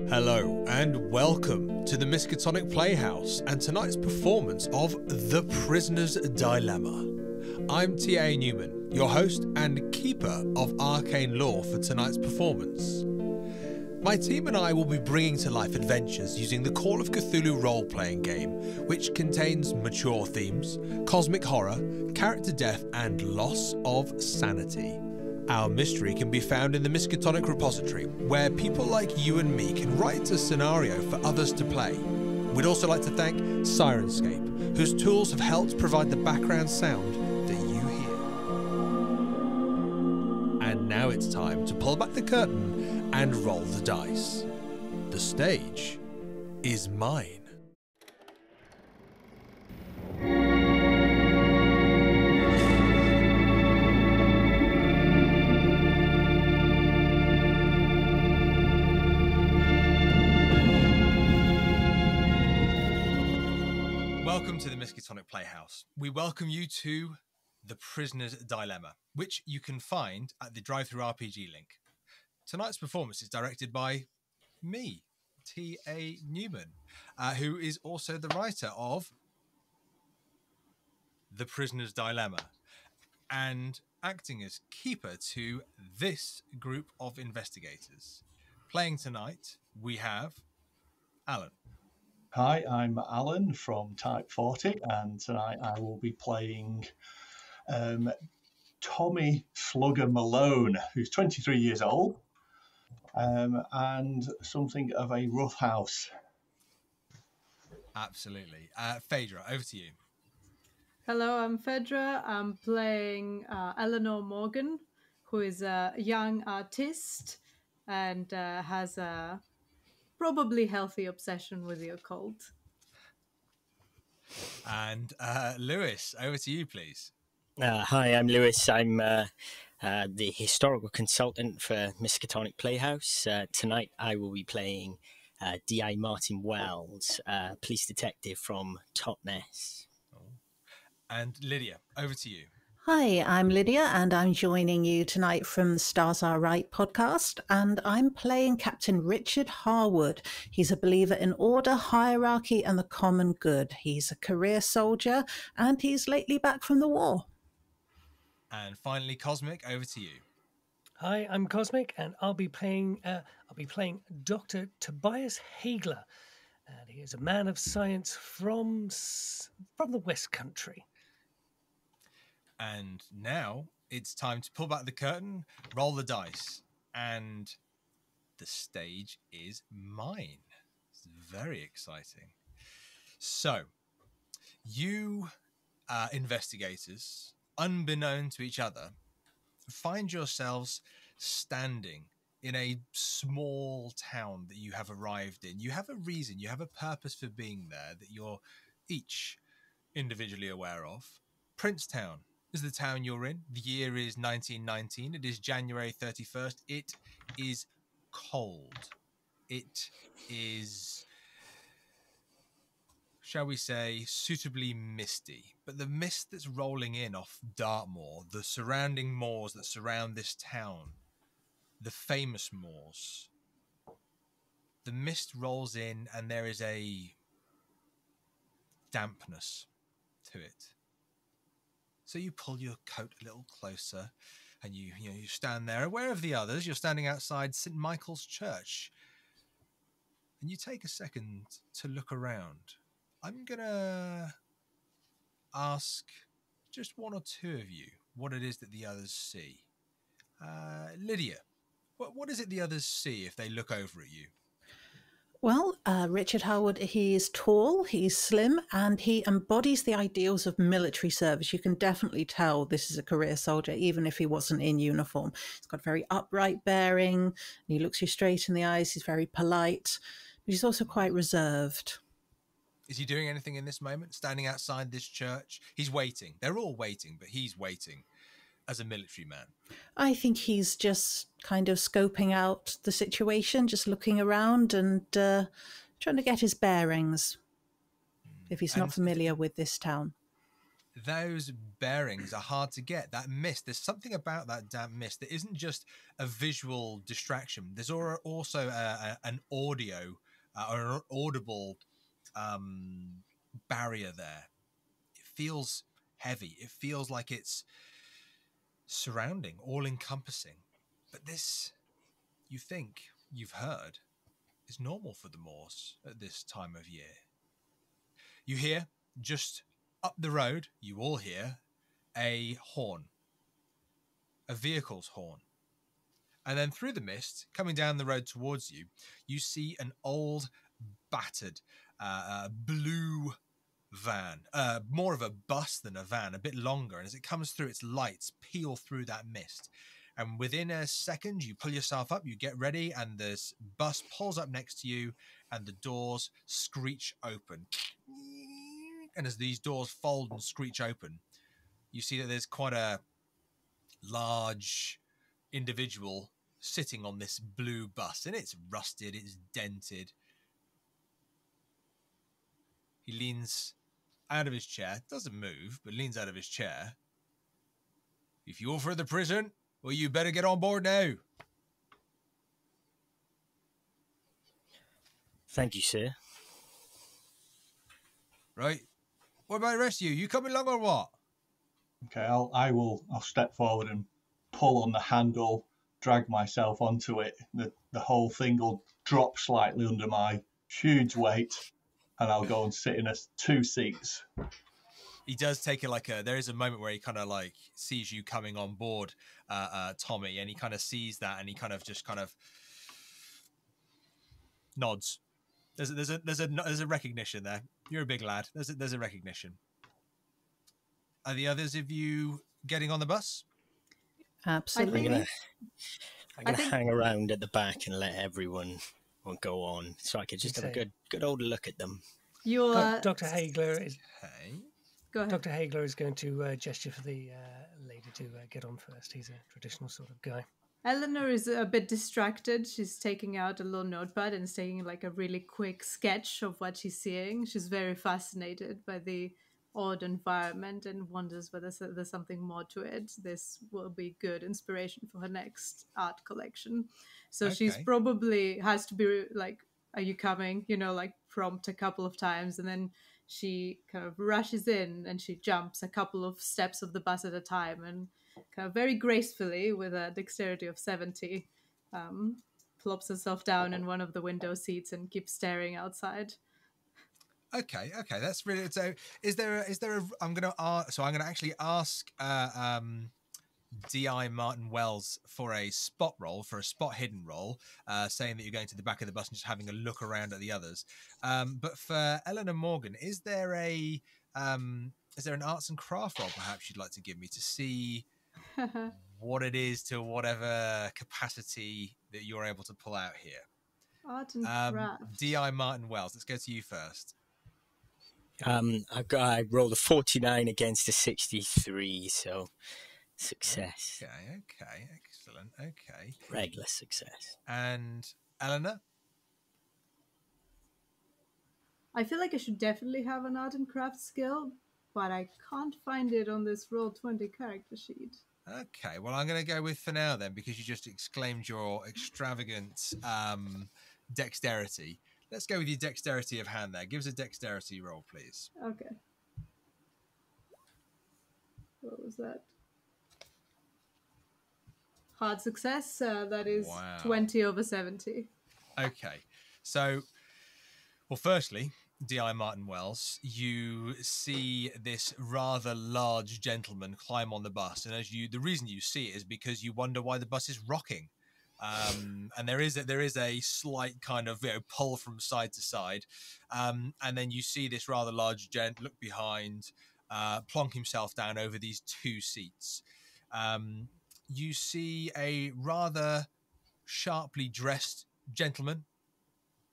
Hello and welcome to the Miskatonic Playhouse and tonight's performance of The Prisoner's Dilemma. I'm T.A. Newman, your host and keeper of Arcane lore for tonight's performance. My team and I will be bringing to life adventures using the Call of Cthulhu role-playing game, which contains mature themes, cosmic horror, character death and loss of sanity. Our mystery can be found in the Miskatonic repository, where people like you and me can write a scenario for others to play. We'd also like to thank Sirenscape, whose tools have helped provide the background sound that you hear. And now it's time to pull back the curtain and roll the dice. The stage is mine. Welcome to the Miskatonic Playhouse. We welcome you to The Prisoner's Dilemma, which you can find at the Drive-Thru RPG link. Tonight's performance is directed by me, T.A. Newman, who is also the writer of The Prisoner's Dilemma and acting as keeper to this group of investigators. Playing tonight, we have Allan. Hi, I'm Allan from Type 40, and tonight I will be playing Tommy Slugger Malone, who's 23 years old, and something of a roughhouse. Absolutely. Phaedra, over to you. Hello, I'm Phaedra. I'm playing Eleanor Morgan, who is a young artist and has a probably healthy obsession with the occult. And Lewis, over to you, please. Hi, I'm Lewis. I'm the historical consultant for Miskatonic Playhouse. Tonight I will be playing D.I. Martin Wells, police detective from Totnes. And Lydia, over to you. Hi, I'm Lydia, and I'm joining you tonight from the Stars Are Right podcast, and I'm playing Captain Richard Harwood. He's a believer in order, hierarchy, and the common good. He's a career soldier, and he's lately back from the war. And finally, Cosmic, over to you. Hi, I'm Cosmic, and I'll be playing Dr. Tobias Haigler, and he is a man of science from the West Country. And now it's time to pull back the curtain, roll the dice, and the stage is mine. It's very exciting. So, you investigators, unbeknown to each other, find yourselves standing in a small town that you have arrived in. You have a reason, you have a purpose for being there that you're each individually aware of. Princetown is the town you're in. The year is 1919. It is January 31st. It is cold. It is, shall we say, suitably misty. But the mist that's rolling in off Dartmoor, the surrounding moors that surround this town, the famous moors, the mist rolls in and there is a dampness to it. So you pull your coat a little closer and you stand there. Aware of the others, you're standing outside St. Michael's Church. And you take a second to look around. I'm going to ask just one or two of you what it is that the others see. Lydia, what is it the others see if they look over at you? Well, Richard Harwood, he is tall, he's slim, and he embodies the ideals of military service. You can definitely tell this is a career soldier, even if he wasn't in uniform. He's got a very upright bearing, and he looks you straight in the eyes. He's very polite, but he's also quite reserved. Is he doing anything in this moment? Standing outside this church? He's waiting. They're all waiting, but he's waiting as a military man. I think he's just kind of scoping out the situation, just looking around and trying to get his bearings, if he's not familiar with this town. those bearings are hard to get. That mist, there's something about that damp mist that isn't just a visual distraction. There's also an audio or an audible barrier there. It feels heavy. It feels like it's surrounding, all-encompassing. But this, you think, you've heard, is normal for the moors at this time of year. You hear, just up the road, you all hear a horn, a vehicle's horn. And then through the mist, coming down the road towards you, you see an old, battered, blue van, more of a bus than a van, a bit longer. And as it comes through, its lights peel through that mist. And within a second, you pull yourself up, you get ready, and this bus pulls up next to you, and the doors screech open. And as these doors fold and screech open, you see that there's quite a large individual sitting on this blue bus, and it's rusted, it's dented. He leans out of his chair, doesn't move, but leans out of his chair. If you're for the prison, well, you better get on board now. Thank you, sir. Right. What about the rest of you? You coming along or what? Okay, I'll step forward and pull on the handle, drag myself onto it. The whole thing will drop slightly under my huge weight, and I'll go and sit in 2 seats. He does take it there is a moment where he kind of like sees you coming on board, Tommy, and he kind of sees that, and he kind of nods. There's a recognition there. You're a big lad. There's a recognition. Are the others of you getting on the bus? Absolutely. I'm gonna hang around at the back and let everyone go on, so I could just have a good old look at them. Dr. Haigler is. Hey. Go ahead. Dr. Haigler is going to gesture for the lady to get on first. He's a traditional sort of guy. Eleanor is a bit distracted. She's taking out a little notepad and is taking like a really quick sketch of what she's seeing. She's very fascinated by the odd environment and wonders whether there's something more to it. This will be good inspiration for her next art collection. So she's probably has to be like, are you coming? Like prompt a couple of times, and then she kind of rushes in and she jumps a couple of steps of the bus at a time and kind of very gracefully, with a dexterity of 70, plops herself down in one of the window seats and keeps staring outside. Okay, that's really so. Is there a? I'm gonna actually ask D.I. Martin Wells for a spot hidden roll, saying that you're going to the back of the bus and just having a look around at the others. But for Eleanor Morgan, is there an arts and craft roll perhaps you'd like to give me to see what it is to whatever capacity that you're able to pull out here? Art and craft. D.I. Martin Wells, let's go to you first. I rolled a 49 against a 63, so success. Okay, excellent. Okay, regular success. And Eleanor, I feel like I should definitely have an art and craft skill, but I can't find it on this Roll20 character sheet. Okay, well, I'm going to go with for now then, because you just exclaimed your extravagant dexterity. Let's go with your dexterity of hand there. Give us a dexterity roll, please. Okay. What was that? Hard success. That is 20 over 70. Okay. So, well, firstly, D.I. Martin Wells, you see this rather large gentleman climb on the bus. And the reason you see it is because you wonder why the bus is rocking. And there is a slight kind of pull from side to side, and then you see this rather large gent look behind, plonk himself down over these 2 seats. You see a rather sharply dressed gentleman,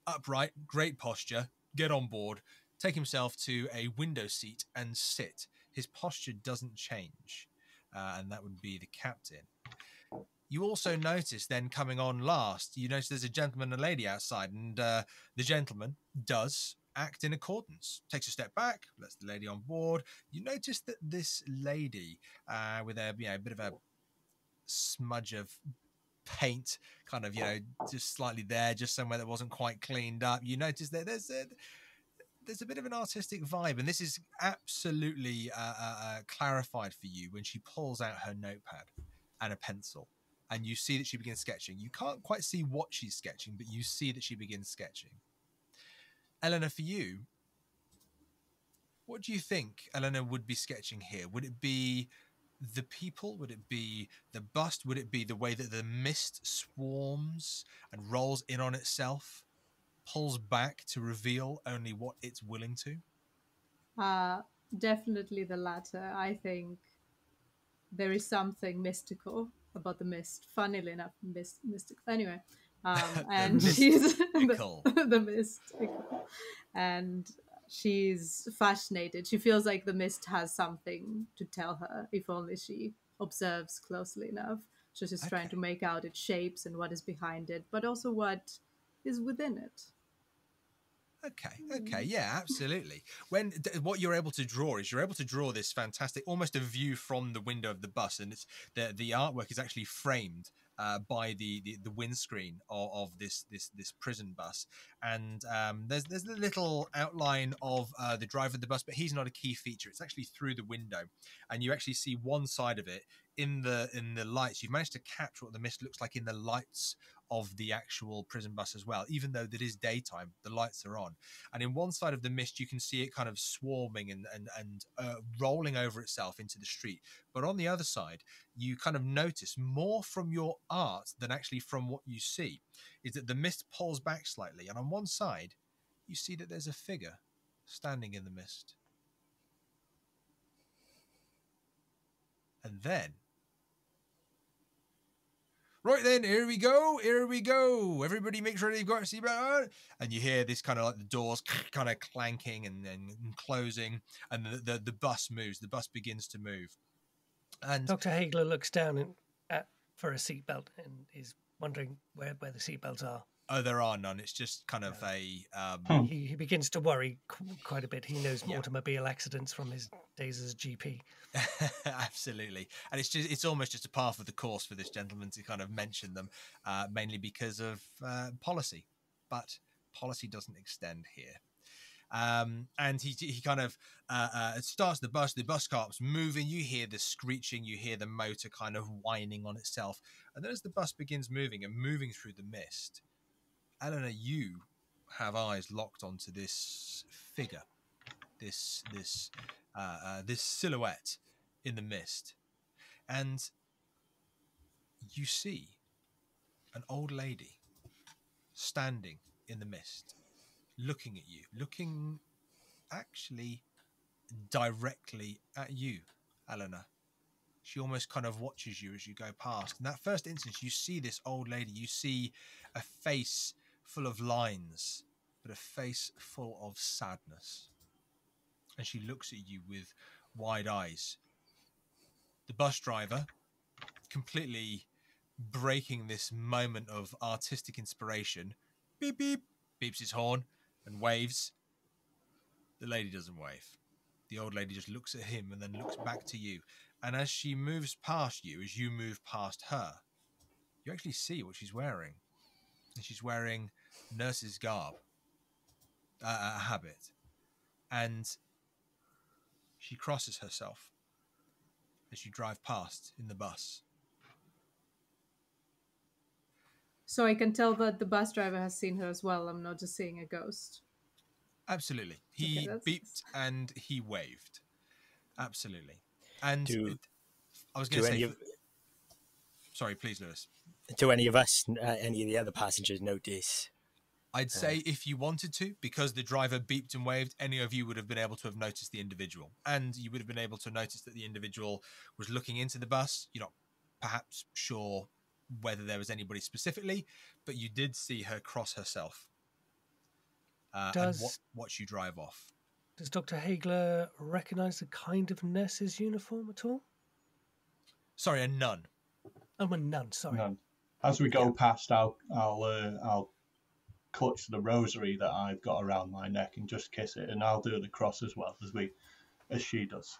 upright, great posture, get on board, take himself to a window seat and sit. His posture doesn't change, and that would be the captain. You also notice then coming on last, you notice there's a gentleman and a lady outside, and the gentleman does act in accordance. Takes a step back, lets the lady on board. You notice that this lady, with a bit of a smudge of paint, kind of just slightly there, just somewhere that wasn't quite cleaned up. You notice that there's a bit of an artistic vibe, and this is absolutely clarified for you when she pulls out her notepad and a pencil, and you see that she begins sketching. You can't quite see what she's sketching, but you see that she begins sketching. Eleanor, for you, what do you think Eleanor would be sketching here? Would it be the people? Would it be the bust? Would it be the way that the mist swarms and rolls in on itself, pulls back to reveal only what it's willing to? Definitely the latter. I think there is something mystical about the mist. Funnily enough, mystical. Anyway, and she's the mystical, and she's fascinated. She feels like the mist has something to tell her, if only she observes closely enough. So she's trying to make out its shapes and what is behind it, but also what is within it. Okay, yeah, absolutely. What you're able to draw is this fantastic, almost a view from the window of the bus, and it's the artwork is actually framed by the windscreen of this prison bus, and there's a little outline of the driver of the bus, but he's not a key feature. It's actually through the window, and you actually see one side of it in the lights. You've managed to capture what the mist looks like in the lights of the actual prison bus as well. Even though it is daytime, the lights are on, and in one side of the mist you can see it kind of swarming and rolling over itself into the street. But on the other side, you kind of notice more from your art than actually from what you see, is that the mist pulls back slightly, and on one side you see that there's a figure standing in the mist. And then, right then, here we go. Everybody make sure they've got a seatbelt on. And you hear this kind of like the doors kind of clanking and closing, and the bus moves. The bus begins to move. And Dr. Haigler looks down for a seatbelt and is wondering where the seatbelts are. Oh, there are none. It's just kind of a... He begins to worry quite a bit. He knows automobile accidents from his days as GP. Absolutely. And it's almost just a par for the course for this gentleman to kind of mention them, mainly because of policy. But policy doesn't extend here. And he kind of starts the bus car's moving. You hear the screeching, you hear the motor kind of whining on itself. And then as the bus begins moving through the mist, Eleanor, you have eyes locked onto this figure, this silhouette in the mist, and you see an old lady standing in the mist, looking at you, looking actually directly at you, Eleanor. She almost kind of watches you as you go past. In that first instance, you see this old lady. You see a face full of lines, but a face full of sadness. And she looks at you with wide eyes. The bus driver, completely breaking this moment of artistic inspiration, beep, beep, beeps his horn and waves. The lady doesn't wave. The old lady just looks at him and then looks back to you. And as she moves past you, as you move past her, you actually see what she's wearing. And she's wearing nurse's garb, a habit. And she crosses herself as you drive past in the bus. So I can tell that the bus driver has seen her as well. I'm not just seeing a ghost. Absolutely. He beeped and he waved. Absolutely. And I was going to say... Sorry, please, Lewis. Do any of us, any of the other passengers notice? I'd say if you wanted to, because the driver beeped and waved, any of you would have been able to have noticed the individual. And you would have been able to notice that the individual was looking into the bus. You're not perhaps sure whether there was anybody specifically, but you did see her cross herself and watch you drive off. Does Dr. Haigler recognise the kind of nurse's uniform at all? Sorry, a nun. Oh, a nun, sorry. None. As we go past, I'll clutch the rosary that I've got around my neck and just kiss it, and I'll do the cross as well as she does.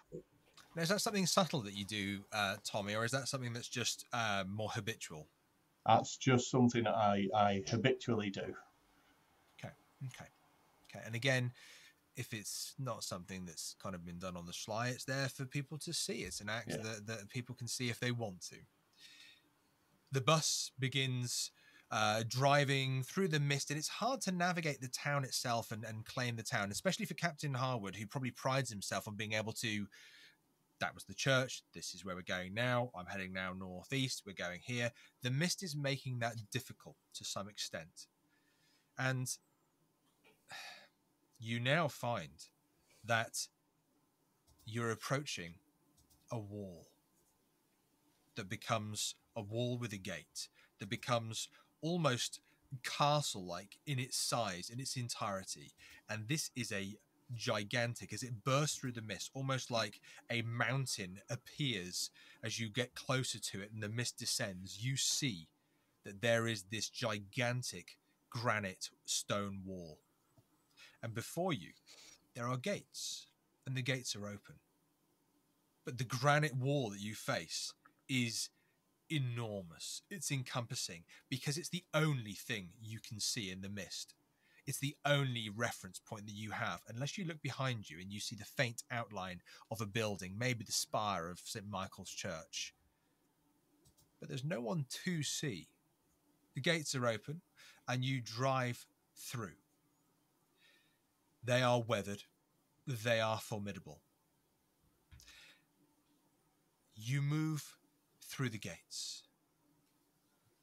Now, is that something subtle that you do, Tommy, or is that something that's just more habitual? That's just something that I habitually do. Okay. And again, if it's not something that's kind of been done on the sly, it's there for people to see. It's an act that people can see if they want to. The bus begins driving through the mist, and it's hard to navigate the town itself and claim the town, especially for Captain Harwood, who probably prides himself on being able to, that was the church, this is where we're going now, I'm heading now northeast, we're going here. The mist is making that difficult to some extent. And you now find that you're approaching a wall that becomes a wall with a gate, that becomes almost castle-like in its size, in its entirety. And this is a gigantic, as it bursts through the mist, almost like a mountain appears as you get closer to it and the mist descends. You see that there is this gigantic granite stone wall. And before you, there are gates, and the gates are open. But the granite wall that you face is enormous. It's encompassing because it's the only thing you can see in the mist. It's the only reference point that you have, unless you look behind you and you see the faint outline of a building, maybe the spire of St. Michael's Church. But there's no one to see. The gates are open and you drive through. They are weathered. They are formidable. You move through the gates.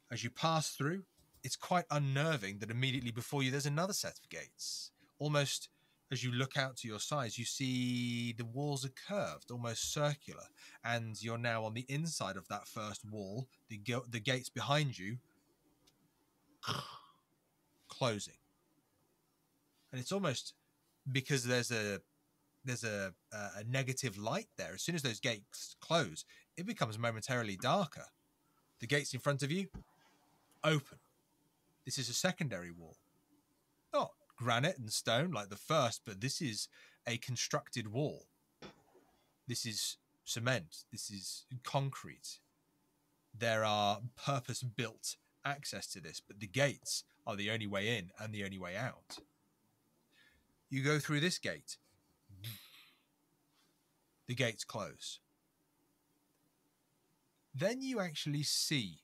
As you pass through, it's quite unnerving that immediately before you there's another set of gates. Almost as you look out to your sides, you see the walls are curved, almost circular, and you're now on the inside of that first wall. The gates behind you closing. And it's almost because there's a negative light there. As soon as those gates close, it becomes momentarily darker. The gates in front of you open. This is a secondary wall. Not granite and stone like the first, but this is a constructed wall. This is cement. This is concrete. There are purpose-built access to this, but the gates are the only way in and the only way out. You go through this gate. The gates close. Then you actually see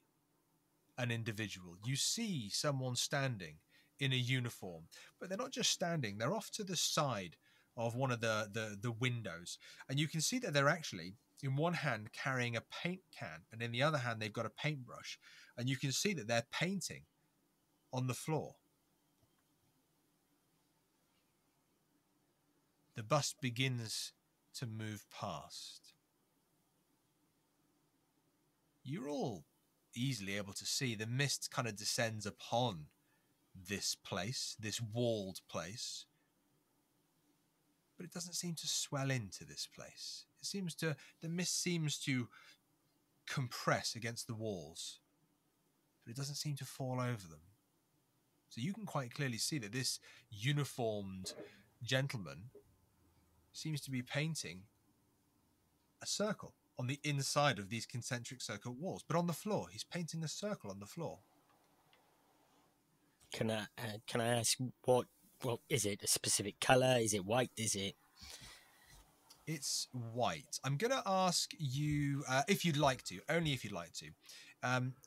an individual. You see someone standing in a uniform, but they're not just standing, they're off to the side of one of the windows. And you can see that they're actually, in one hand, carrying a paint can, and in the other hand, they've got a paintbrush. And you can see that they're painting on the floor. The bus begins to move past. You're all easily able to see the mist kind of descends upon this place, this walled place. But it doesn't seem to swell into this place. The mist seems to compress against the walls, but it doesn't seem to fall over them. So you can quite clearly see that this uniformed gentleman seems to be painting a circle on the inside of these concentric circle walls, but on the floor. He's painting a circle on the floor. Can I ask what is it? A specific color? Is it white? Is it? It's white. I'm going to ask you if you'd like to, only if you'd like to.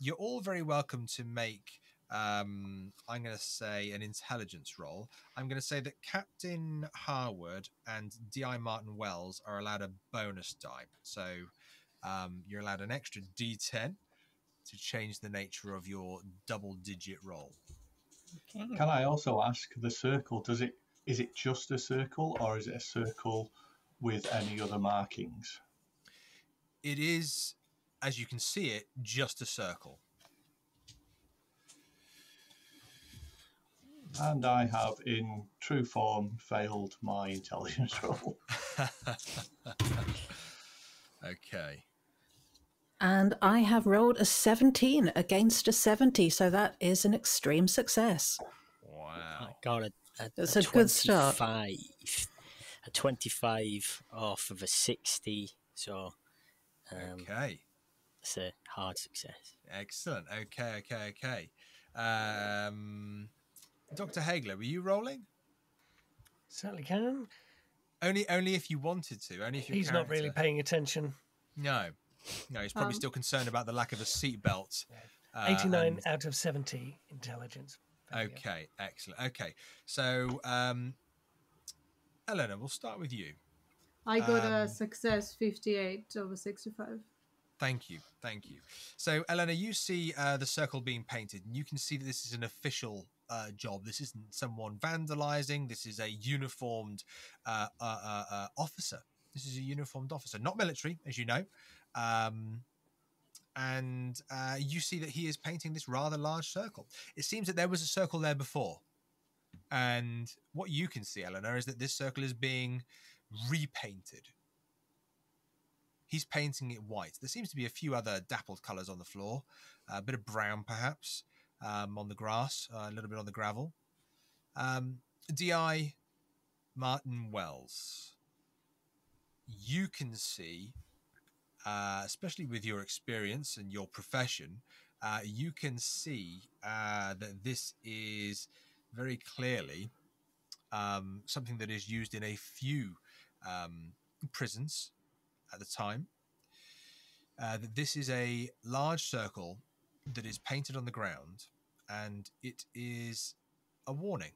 You're all very welcome to make, I'm going to say, an intelligence roll. I'm going to say that Captain Harwood and D.I. Martin Wells are allowed a bonus die. So you're allowed an extra D10 to change the nature of your double-digit roll. Okay. Can I also ask, the circle, is it just a circle, or is it a circle with any other markings? It is, as you can see it, just a circle. And I have, in true form, failed my intelligence roll. Okay. And I have rolled a 17 against a 70, so that is an extreme success. Wow. I got That's a good start. 25 off of a 60, so Okay. it's a hard success. Excellent. Okay. Dr. Haigler, were you rolling? Certainly can. Only if you wanted to. Only if your He's not really character- paying attention. No, he's probably still concerned about the lack of a seatbelt. 89 out of 70 intelligence. Okay, excellent. Okay, so Eleanor, we'll start with you. I got a success 58 over 65. Thank you. So, Eleanor, you see the circle being painted, and you can see that this is an official job. This isn't someone vandalizing. This is a uniformed officer. This is a uniformed officer, not military, as you know. And you see that he is painting this rather large circle. It seems that there was a circle there before. And what you can see, Eleanor, is that this circle is being repainted. He's painting it white. There seems to be a few other dappled colours on the floor, a bit of brown perhaps on the grass, a little bit on the gravel. D.I. Martin Wells, you can see, especially with your experience and your profession, you can see that this is very clearly something that is used in a few prisons at the time. That this is a large circle that is painted on the ground, and it is a warning.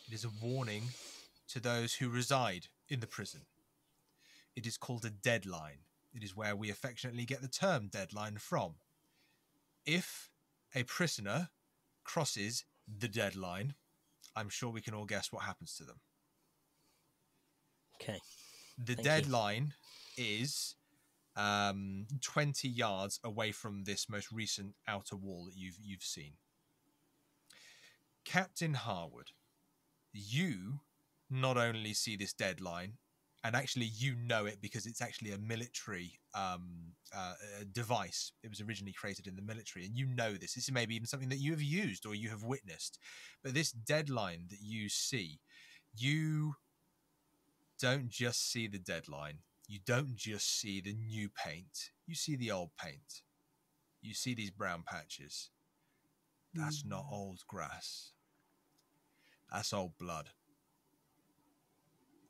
It is a warning to those who reside in the prison. It is called a deadline. It is where we affectionately get the term deadline from. If a prisoner crosses the deadline, I'm sure we can all guess what happens to them. Okay. The deadline is 20 yards away from this most recent outer wall that you've seen. Captain Harwood, you not only see this deadline, and actually you know it because it's actually a military device. It was originally created in the military, and you know this. This is maybe even something that you have used or you have witnessed. But this deadline that you see, you don't just see the deadline. You don't just see the new paint. You see the old paint. You see these brown patches. That's not old grass. That's old blood.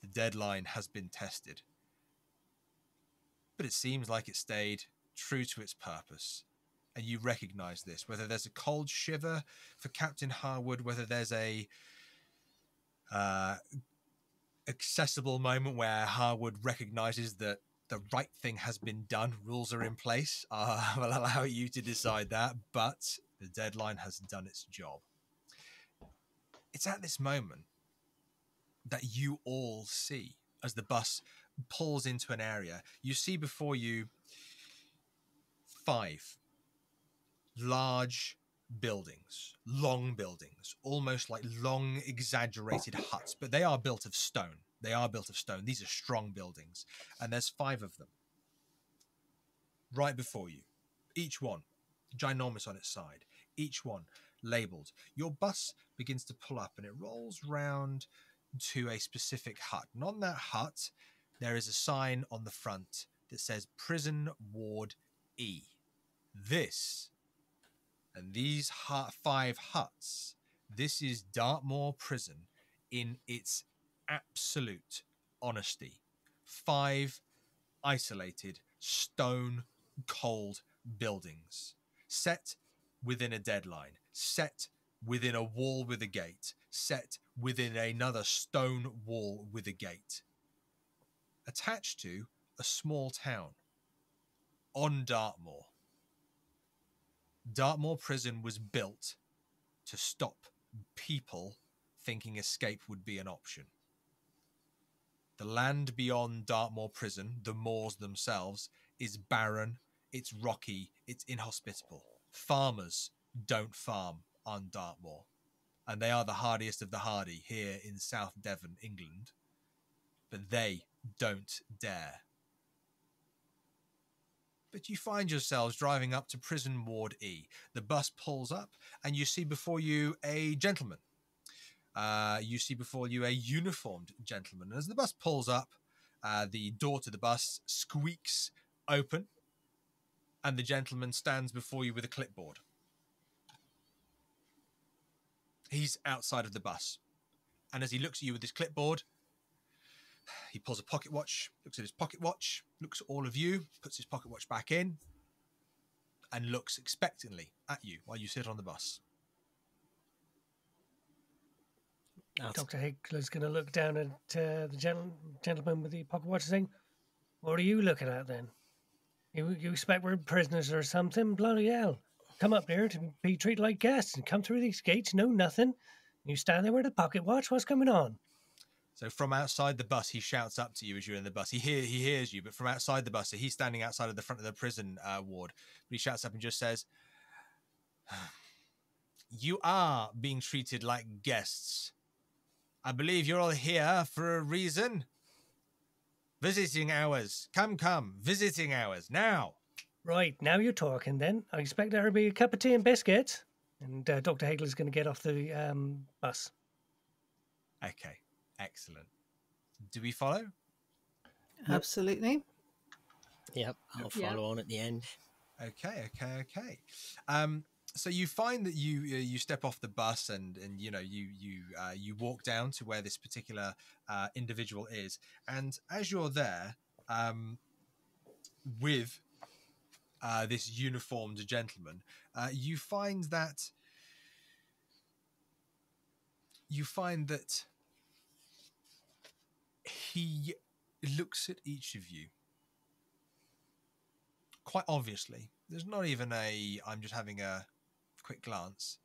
The deadline has been tested. But it seems like it stayed true to its purpose. And you recognize this, whether there's a cold shiver for Captain Harwood, whether there's a accessible moment where Harwood recognizes that the right thing has been done, rules are in place. Will allow you to decide that, but the deadline has done its job. It's at this moment that you all see as the bus pulls into an area. You see before you 5 large buildings, long buildings, almost like long exaggerated huts, but they are built of stone. These are strong buildings, and there's 5 of them right before you, each one ginormous on its side, each one labeled. Your bus begins to pull up, and it rolls round to a specific hut, and on that hut there is a sign on the front that says Prison Ward E. This and these 5 huts, this is Dartmoor Prison in its absolute honesty. 5 isolated, stone cold buildings, set within a deadline, set within a wall with a gate, set within another stone wall with a gate, attached to a small town on Dartmoor. Dartmoor Prison was built to stop people thinking escape would be an option. The land beyond Dartmoor Prison, the moors themselves, is barren, it's rocky, it's inhospitable. Farmers don't farm on Dartmoor, and they are the hardiest of the hardy here in South Devon, England, but they don't dare. but you find yourselves driving up to Prison Ward E. The bus pulls up, and you see before you a gentleman. You see before you a uniformed gentleman. And as the bus pulls up, the door to the bus squeaks open, and the gentleman stands before you with a clipboard. He's outside of the bus, and as he looks at you with his clipboard, he pulls a pocket watch, looks at his pocket watch, looks at all of you, puts his pocket watch back in, and looks expectantly at you while you sit on the bus. Dr. Haigler's going to look down at the gentleman with the pocket watch saying, "What are you looking at then? You expect we're prisoners or something? Bloody hell. Come up here to be treated like guests and come through these gates, know nothing. You stand there with a pocket watch? What's going on?" So from outside the bus, he shouts up to you as you're in the bus. He hears you, but from outside the bus, so he's standing outside of the front of the prison ward. But he shouts up and just says, "You are being treated like guests. I believe you're all here for a reason. Visiting hours. Come. Visiting hours. Now." Right, now you're talking then. I expect there will be a cup of tea and biscuits. And Dr. Haigler's going to get off the bus. Okay, excellent. Do we follow? Absolutely. Yep, I'll follow on at the end. Okay. So you find that you step off the bus and you walk down to where this particular individual is, and as you're there with this uniformed gentleman, you find that he looks at each of you quite obviously. There's not even I'm just having a quick glance.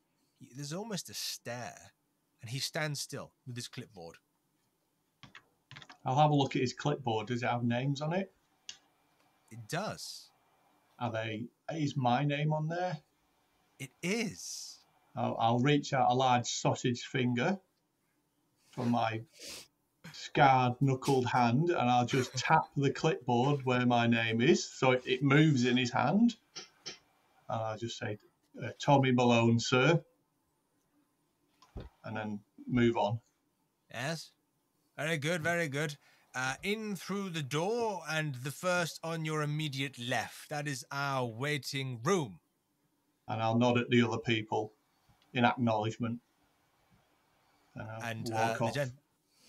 There's almost a stare, and he stands still with his clipboard. I'll have a look at his clipboard. Does it have names on it? It does. Is my name on there? It is. I'll reach out a large sausage finger from my scarred, knuckled hand, and I'll just tap the clipboard where my name is, so it moves in his hand. And I'll just say, "Tommy Malone, sir," and then move on. Yes. Very good. In through the door, and the first on your immediate left. That is our waiting room. And I'll nod at the other people in acknowledgement. And walk off.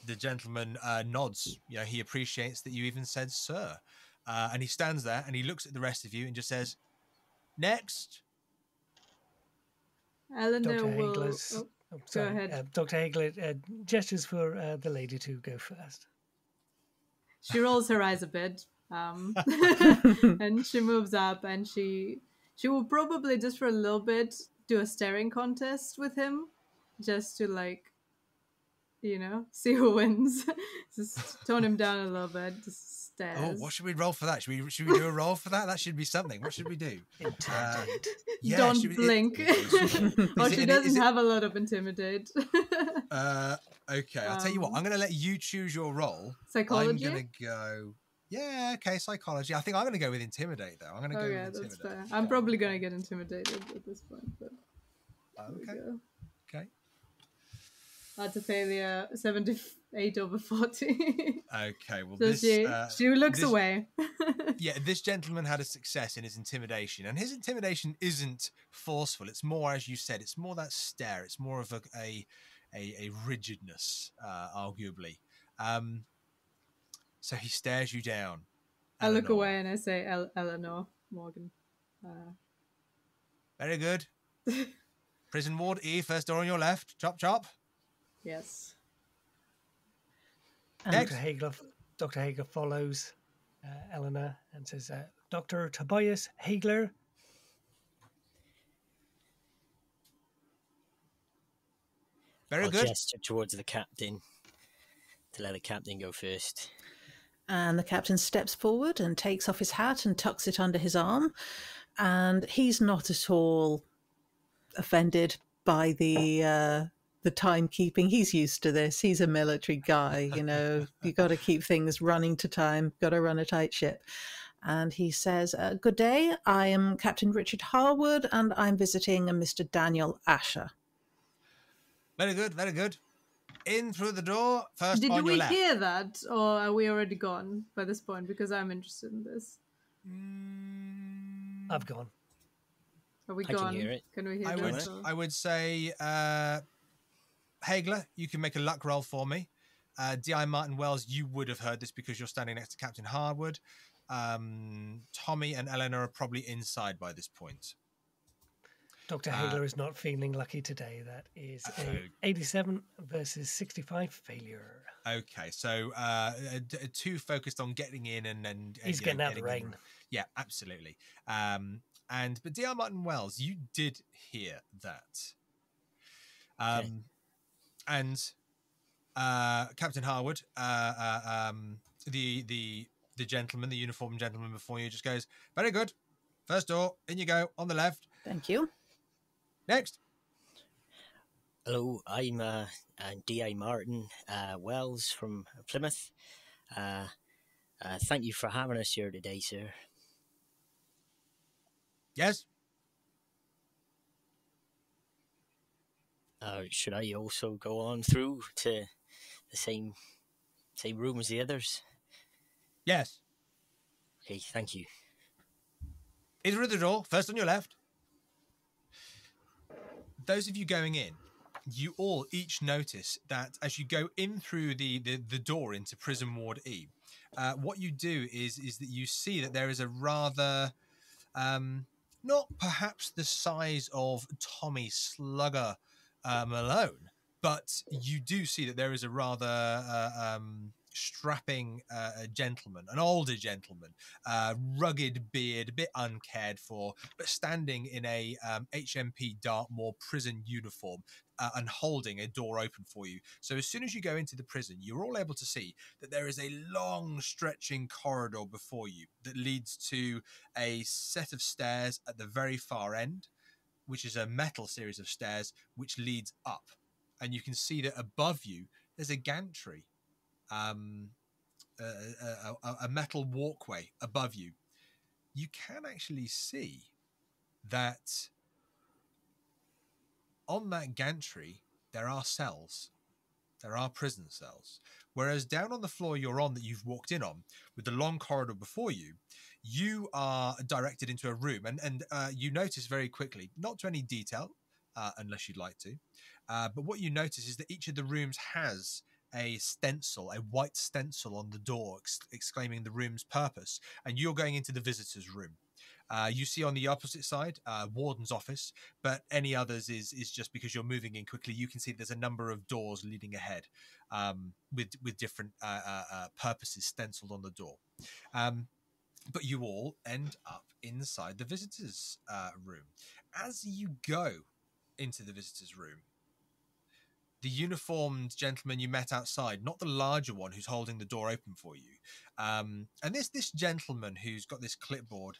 The gentleman nods. He appreciates that you even said "sir," and he stands there and he looks at the rest of you and just says, "Next." Eleanor Dr. will. Haigler's... Go ahead. Dr. Haigler gestures for the lady to go first. She rolls her eyes a bit, and she moves up, and she will probably just for a little bit do a staring contest with him, just to see who wins. Just tone him down a little bit. Just stares. Oh, what should we roll for that? Should we do a roll for that? That should be something. What should we do? Intimidate. Don't blink. She doesn't have a lot of intimidate. Okay, I'll tell you what. I'm going to let you choose your role. Psychology? I'm going to go... Yeah, okay, psychology. I think I'm going to go with intimidate, though. I'm going to go with intimidate. That's fair. I'm probably going to get intimidated at this point. But Okay. That's a failure. 78 over 40. Okay, well, so she looks away. Yeah, this gentleman had a success in his intimidation, and his intimidation isn't forceful. It's more, as you said, it's more that stare. It's more of a rigidness, arguably. So he stares you down. I look away and I say, Eleanor, Morgan. Very good. Prison Ward E, first door on your left. Chop, chop. Yes. Dr. Haigler follows Eleanor and says, "Dr. Tobias Haigler." Very I'll good. gesture towards the captain to let the captain go first. And the captain steps forward and takes off his hat and tucks it under his arm. And he's not at all offended by the timekeeping. He's used to this. He's a military guy, you got to keep things running to time, got to run a tight ship. And he says, "Good day, I am Captain Richard Harwood, and I'm visiting a Mr. Daniel Asher." Very good, very good. In through the door, first Did on your we left. hear that, or are we already gone by this point? Because I'm interested in this. I've gone. Are we I gone? can hear it. Can we hear this? Or... I would say, Haigler, you can make a luck roll for me. D.I. Martin Wells, you would have heard this because you're standing next to Captain Harwood. Tommy and Eleanor are probably inside by this point. Dr. Haigler is not feeling lucky today. That is a 87 versus 65 failure. Okay, so too focused on getting in and he's getting out of the rain. Yeah, absolutely. But D.R. Martin Wells, you did hear that. Okay. And Captain Harwood, the gentleman, the uniformed gentleman before you, just goes, "Very good. First door, in you go, on the left." Thank you. Next. Hello, I'm D.I. Martin Wells from Plymouth. Thank you for having us here today, sir. Yes. Should I also go on through to the same room as the others? Yes. Okay, thank you. In through the door, first on your left. Those of you going in, you all each notice that as you go in through the door into Prison Ward E, what you do is that you see that there is a rather, not perhaps the size of Tommy Slugger Malone, but you do see that there is a rather strapping gentleman, an older gentleman, rugged beard, a bit uncared for, but standing in a HMP Dartmoor prison uniform and holding a door open for you. So as soon as you go into the prison, you're all able to see that there is a long stretching corridor before you that leads to a set of stairs at the very far end, which is a metal series of stairs which leads up. And you can see that above you, there's a gantry, a metal walkway above you. You can actually see that on that gantry, there are cells. There are prison cells. Whereas down on the floor you're on that you've walked in on, with the long corridor before you, you are directed into a room. And you notice very quickly, not to any detail, unless you'd like to, but what you notice is that each of the rooms has a stencil, a white stencil on the door exclaiming the room's purpose. And you're going into the visitor's room. You see on the opposite side, warden's office, but any others is just because you're moving in quickly. You can see there's a number of doors leading ahead with different purposes stenciled on the door. But you all end up inside the visitor's room. As you go into the visitor's room, the uniformed gentleman you met outside, not the larger one who's holding the door open for you. And this gentleman who's got this clipboard,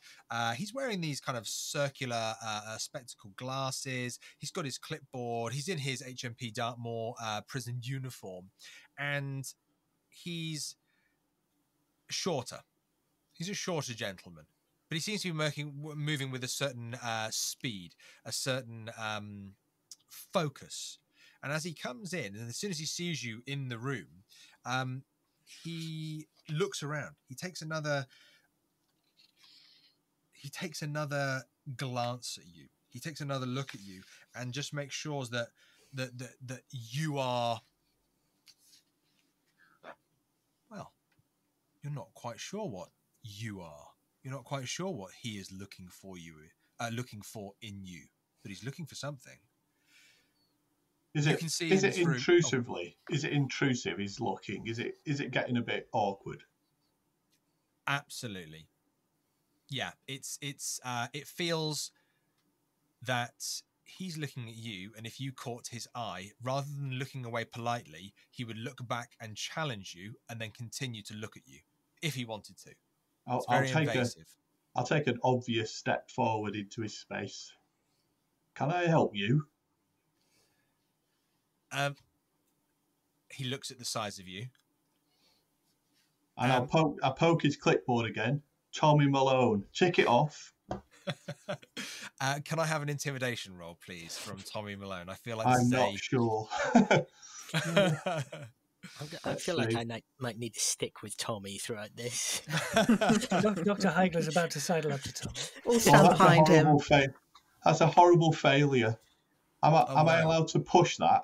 he's wearing these kind of circular spectacle glasses. He's got his clipboard. He's in his HMP Dartmoor prison uniform. And he's shorter. He's a shorter gentleman. But he seems to be moving with a certain speed, a certain focus. And as he comes in, and as soon as he sees you in the room, he looks around. He takes another glance at you. He takes another look at you, and just makes sure that you are, well, you're not quite sure what you are. You're not quite sure what he is looking for in you, but he's looking for something. Is it intrusively? Oh. Is it intrusive? He's looking. Is it getting a bit awkward? Absolutely. Yeah, it feels that he's looking at you, and if you caught his eye, rather than looking away politely, he would look back and challenge you, and then continue to look at you if he wanted to. It's very invasive. I'll take an obvious step forward into his space. Can I help you? He looks at the size of you. And I'll poke his clipboard again. Tommy Malone. Tick it off. Can I have an intimidation roll, please, from Tommy Malone? I feel like I'm not sure. I feel like I might need to stick with Tommy throughout this. Dr. Haigler's about to sidle up to Tommy. All stand behind him. That's a horrible failure. Am I allowed to push that?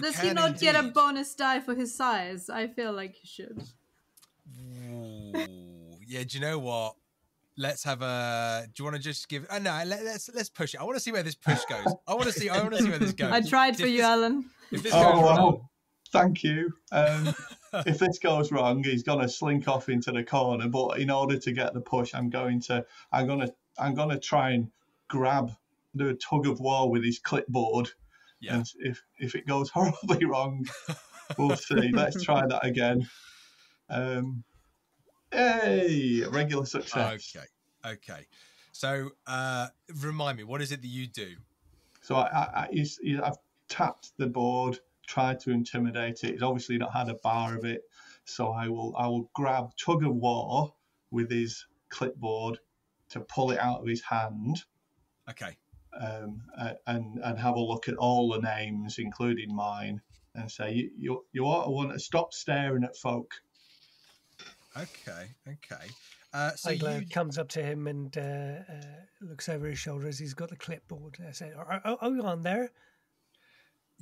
Does he not get a bonus die for his size? I feel like he should. Ooh, yeah, do you know what? Let's have a. Do you want to just give? No, let's push it. I want to see where this push goes. I want to see where this goes. I tried for you, Alan. If this goes wrong, thank you. If this goes wrong, he's gonna slink off into the corner. But in order to get the push, I'm gonna try and do a tug of war with his clipboard. Yeah. And if it goes horribly wrong, we'll see. Let's try that again. Hey, regular success. Okay. So, remind me, what is it that you do? So I've tapped the board, tried to intimidate it. He's obviously not had a bar of it, so I will grab tug of war with his clipboard to pull it out of his hand. Okay. And have a look at all the names, including mine, and say you ought to want to stop staring at folk. Okay. So Haigler comes up to him and looks over his shoulder as he's got the clipboard. I say, "Oh, you on there?"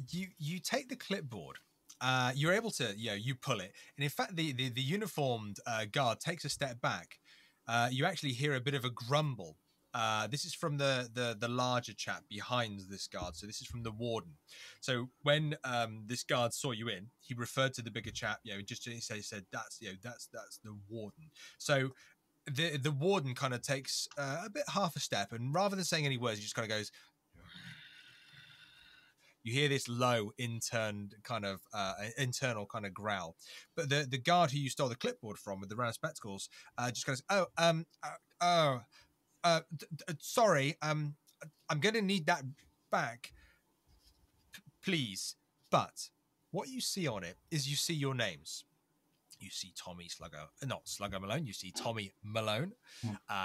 You take the clipboard. You're able to, you pull it, and in fact, the uniformed guard takes a step back. You actually hear a bit of a grumble. This is from the larger chap behind this guard. So this is from the warden. So when this guard saw you in, he referred to the bigger chap. Just he said that's the warden. So the warden kind of takes a bit half a step, and rather than saying any words, he just kind of goes. You hear this low internal kind of growl, but the guard who you stole the clipboard from with the round spectacles just goes, sorry, I'm going to need that back, please. But what you see on it is you see your names. You see Slugger Malone. You see Tommy Malone.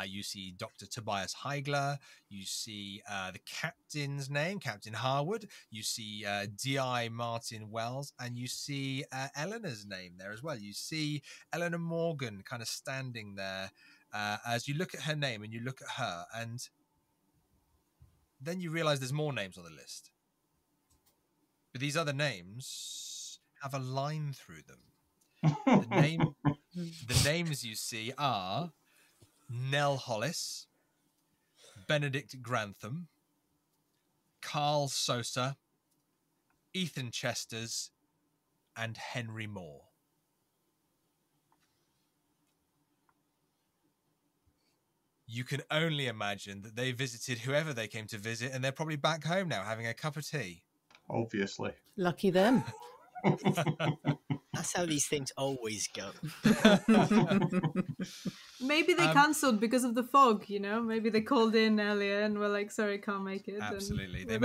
You see Dr. Tobias Haigler. You see the captain's name, Captain Harwood. You see D.I. Martin Wells. And you see Eleanor's name there as well. You see Eleanor Morgan kind of standing there as you look at her name and you look at her. And then you realize there's more names on the list. But these other names have a line through them. The names you see are Nell Hollis, Benedict Grantham, Carl Sosa, Ethan Chesters, and Henry Moore. You can only imagine that they visited whoever they came to visit, and they're probably back home now having a cup of tea. Obviously. Lucky them. That's how these things always go. Maybe they cancelled because of the fog, Maybe they called in earlier and were like, sorry, can't make it. Absolutely. They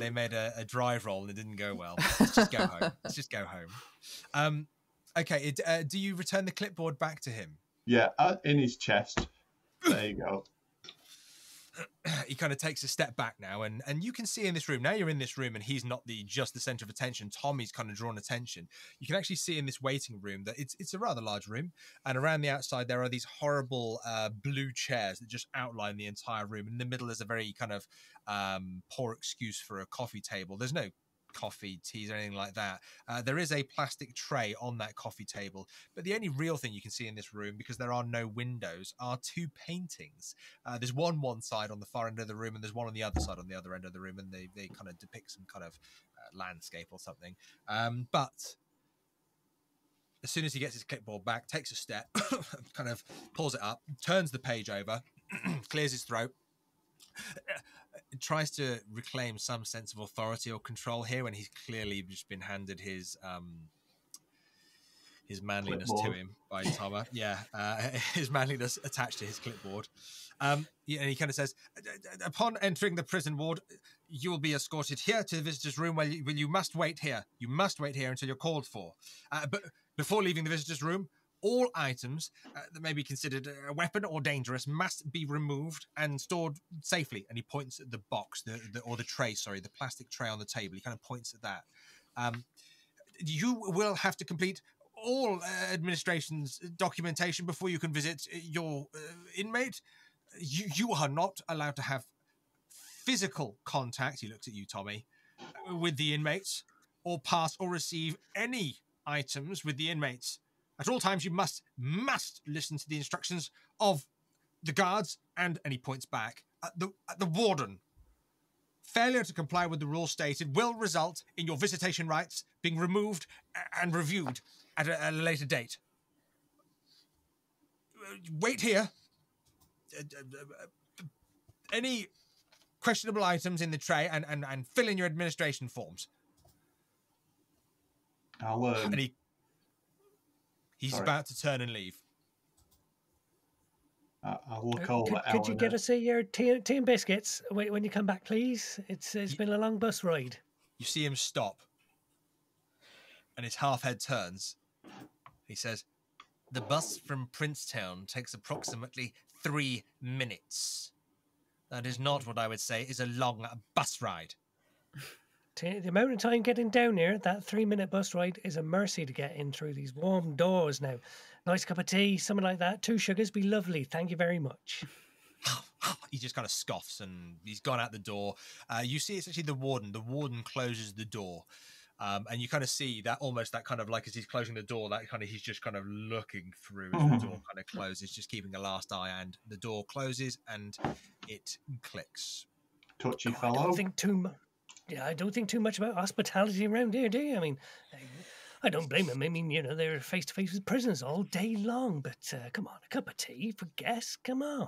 made a drive roll and it didn't go well. Let's just go home. Okay, do you return the clipboard back to him? Yeah, in his chest. There you go. He kind of takes a step back now, and you can see in this room, now you're in this room and he's not just the center of attention, Tommy's kind of drawn attention. You can actually see in this waiting room that it's a rather large room, and around the outside there are these horrible blue chairs that just outline the entire room. In the middle is a very kind of poor excuse for a coffee table. There's no coffee, teas, or anything like that. There is a plastic tray on that coffee table, but the only real thing you can see in this room, because there are no windows, are two paintings. There's one side on the far end of the room, and there's one on the other side on the other end of the room, and they kind of depict some kind of landscape or something. But as soon as he gets his clipboard back, takes a step, kind of pulls it up, turns the page over, clears his throat, tries to reclaim some sense of authority or control here when he's clearly just been handed his manliness clipboard to him by Tama. His manliness attached to his clipboard. And he kind of says, upon entering the prison ward, you will be escorted here to the visitor's room where you must wait here. You must wait here until you're called for. But before leaving the visitor's room, all items that may be considered a weapon or dangerous must be removed and stored safely. And he points at the box, or the tray, sorry, the plastic tray on the table. He kind of points at that. You will have to complete all administration's documentation before you can visit your inmate. You are not allowed to have physical contact, he looks at you, Tommy, with the inmates, or pass or receive any items with the inmates. At all times, you must listen to the instructions of the guards and he points back at the warden. Failure to comply with the rules stated will result in your visitation rights being removed and reviewed at a later date. Wait here. Any questionable items in the tray and fill in your administration forms. I'll, and he's sorry. about to turn and leave. I'll look over at Could you get us your tea and biscuits when you come back, please? It's been a long bus ride. You see him stop, and his half head turns. He says, "The bus from Princetown takes approximately 3 minutes. That is not what I would say is a long bus ride." The amount of time getting down here, that 3-minute bus ride is a mercy to get in through these warm doors now. Nice cup of tea, something like that. 2 sugars, be lovely. Thank you very much. He just kind of scoffs and he's gone out the door. You see it's actually the warden. The warden closes the door. And you kind of see that almost that kind of like as he's closing the door, that kind of he's just kind of looking through as the door kind of closes, just keeping a last eye, and the door closes and it clicks. Touchy fellow. I don't think too much about hospitality around here, do you? I mean, I don't blame them. I mean, they're face to face with prisoners all day long. But come on, a cup of tea for guests. Come on.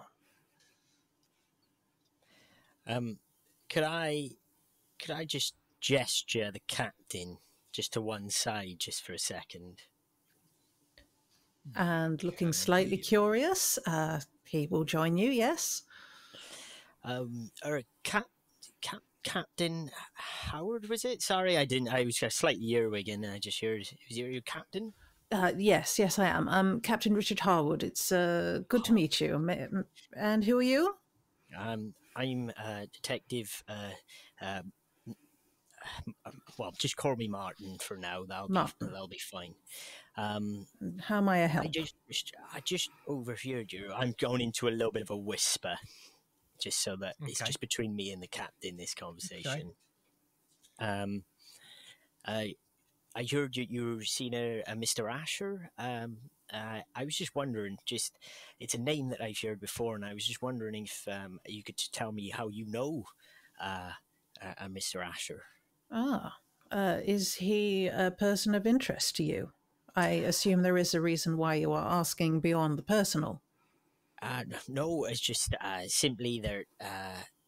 Could I just gesture the captain just to one side just for a second? And looking slightly curious, he will join you. Yes. Captain Howard, was it? Sorry, I didn't. I was slightly earwigging, and I just heard. Was your captain? Yes, I am. Captain Richard Harwood. It's good to meet you. And who are you? I'm Detective. Well, just call me Martin for now. That'll be fine. How may I help? I just overheard you. I'm going into a little bit of a whisper, just so that it's just between me and the captain, this conversation. I heard you've seen a Mr. Asher. I was just wondering, it's a name that I've heard before, and I was just wondering if you could tell me how you know a Mr. Asher. Is he a person of interest to you? I assume there is a reason why you are asking beyond the personal. No, it's just simply that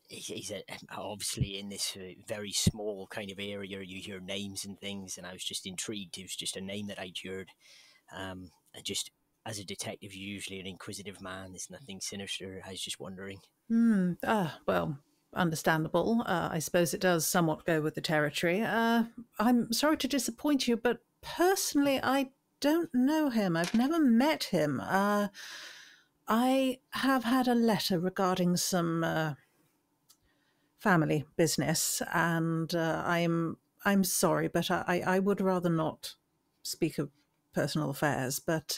he's obviously in this very small kind of area. You hear names and things, and I was just intrigued. It was just a name that I'd heard. And just as a detective, you're usually an inquisitive man. There's nothing sinister. I was just wondering. Well, understandable. I suppose it does somewhat go with the territory. I'm sorry to disappoint you, but personally, I don't know him. I've never met him. I have had a letter regarding some family business, and I'm sorry, but I would rather not speak of personal affairs. But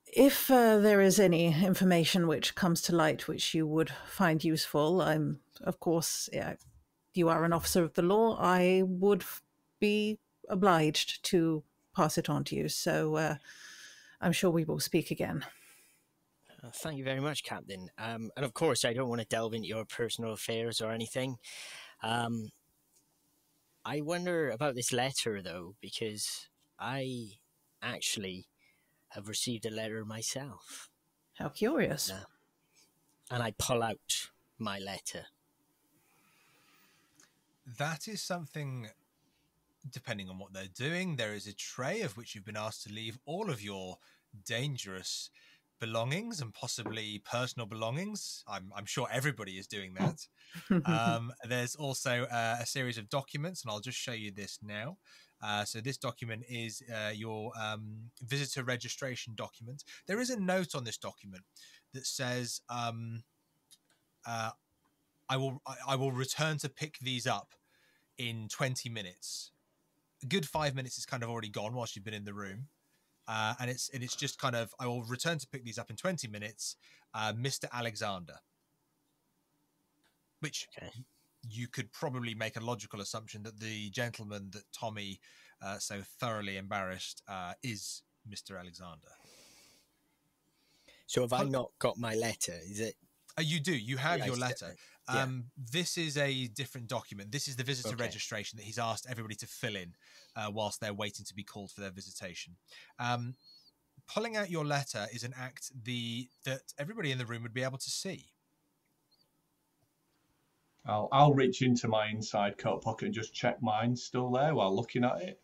if there is any information which comes to light which you would find useful, of course, you are an officer of the law. I would be obliged to pass it on to you. So I'm sure we will speak again. Thank you very much, Captain. And of course, I don't want to delve into your personal affairs or anything. I wonder about this letter, though, because I actually have received a letter myself. How curious. And I pull out my letter. That is something, depending on what they're doing, there is a tray of which you've been asked to leave all of your dangerous belongings and possibly personal belongings. I'm sure everybody is doing that. There's also a series of documents, and I'll just show you this now. So this document is your visitor registration document. There is a note on this document that says, I will return to pick these up in 20 minutes. A good 5 minutes is kind of already gone whilst you've been in the room. And it's just kind of, I will return to pick these up in 20 minutes, Mr. Alexander. Which you could probably make a logical assumption that the gentleman that Tommy so thoroughly embarrassed is Mr. Alexander. So have I not got my letter? Is it? You do. You have your letter. This is a different document. This is the visitor registration that he's asked everybody to fill in whilst they're waiting to be called for their visitation. Pulling out your letter is an act that everybody in the room would be able to see. I'll reach into my inside coat pocket and just check mine's still there while looking at it.